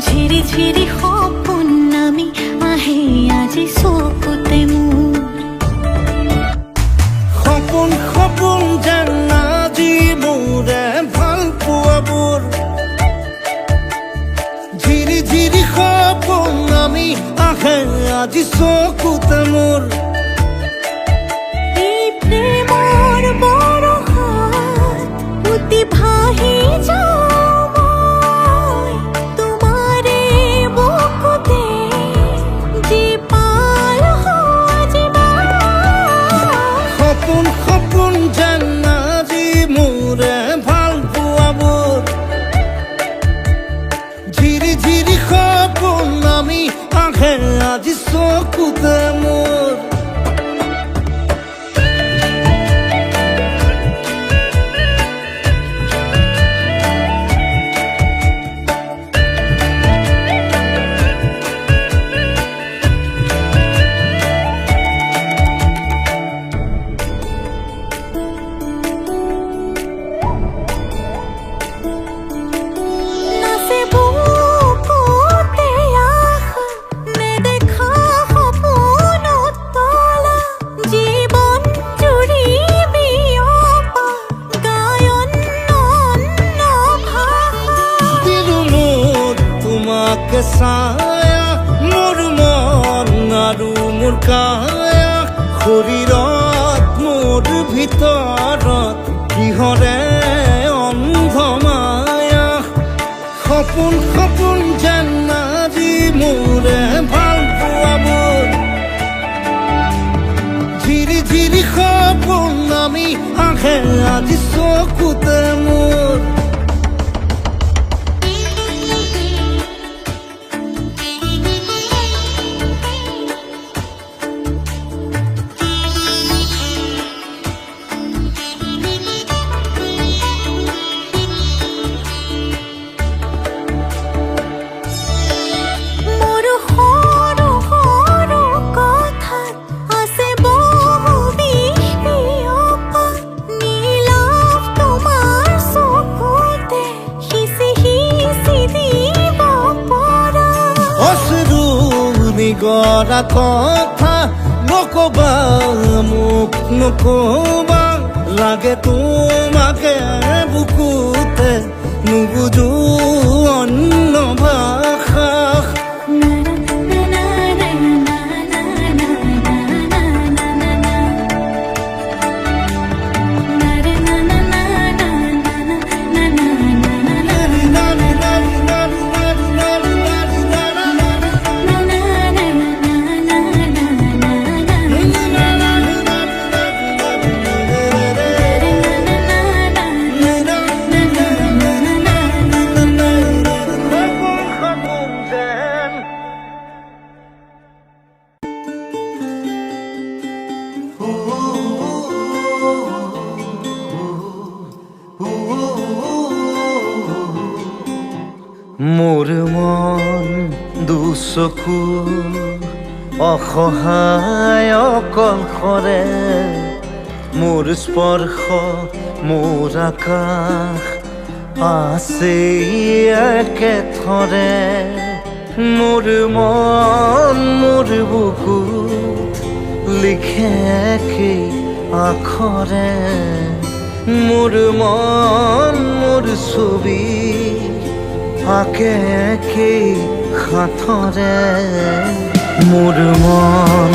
ঝিৰি ঝিৰি সপোন নামি আহে আজি চকুতে মোৰ সপোন সপোন যেন আজি মোৰে ভাল পোৱাবোৰ ঝিৰি ঝিৰি সপোন নামি আহে আজি চকুতে মোৰ এই প্ৰেমৰ বৰষাত উটি ভাহি যাওঁ মই তোমাৰে বুকুতে জীপাল সজিবা সপোন সপোন যেন আজি মোৰে ভাল পোৱাবোৰ ঝিৰি ঝিৰি সপোন নামি আহে আজি চকুতে মোৰ নাচে বুকুতে আশা নেদেখা সপোনত তলা জীৱন জুৰি বিয়পা গায়ন অন্য ভাষা দিলো মোৰ তোমাকে ছায়া মোৰ মন আৰু মোৰ কায়া শৰীৰত মোৰ ভিতৰত কিহৰে অন্ধ মায়া সপোন সপোন যেন আজি মোৰে ভাল পোৱাবোৰ ঝিৰি ঝিৰি সপোন নামি আহে আজি চকুতে মোৰ মোৰ সৰু সৰু কথাত আছে বহু বিয়পা নীলাভ তোমাৰ চকুতে সিঁচি সিঁচি দিব পৰা অশ্ৰু নিগৰা কথা নকবা মোক নকবা লাগে তোমাকে বুকুতে নুবুজো অন্য ভাষা মোৰ মন দুচকু অসহায় অকলশৰে মোৰ স্পৰ্শ মোৰ আকাশ আছে একেথৰে মোৰ মন মোৰ বুকুত লিখে কি আখৰে মোৰ মন মোৰ ছবি আকে কি হাতৰে মোৰ মন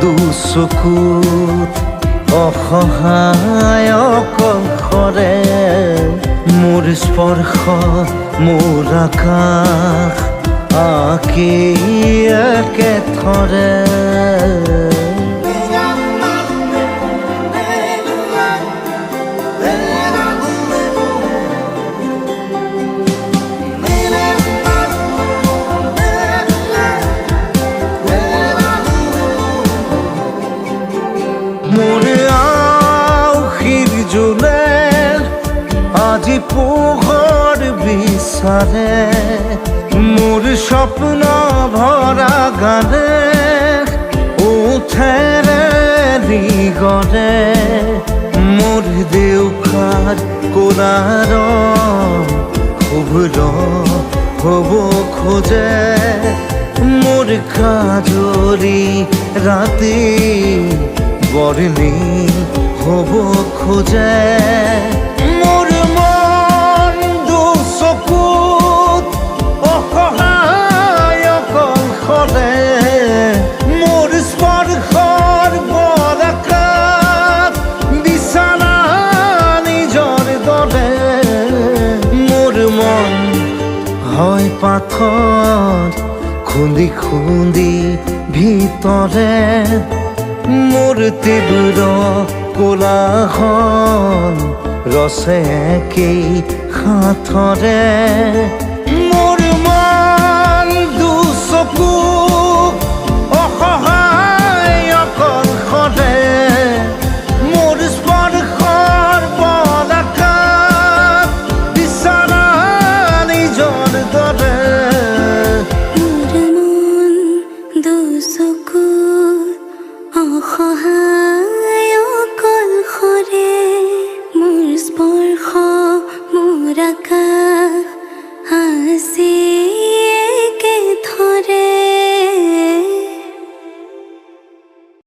দুচকুত অসহায় অকলশৰে মোৰ স্পৰ্শ মোৰ আকাশ আকি একেথৰে মোৰ আউসীৰ জোলে আজি পোহৰ বিচাৰে মোৰ স্বপ্ন ভৰা গানে উঠেৰে দিগৰে মোৰ দেউখাৰ কোলাৰ শুভ্ৰ হ'ব খোজে মোৰ কাজৰি ৰাতি বৰ্ণি হ'ব খোজে মোৰ মন দুচকুত অসহায় অকলশৰে মোৰ স্পৰ্শৰ বৰকাত বিচৰা নিজৰ দৰে মোৰ মন হয় পাথৰ খুন্দি খুন্দি ভিতৰে মোৰ তীব্ৰ কোলাহল ৰচে একেই সাঁথৰে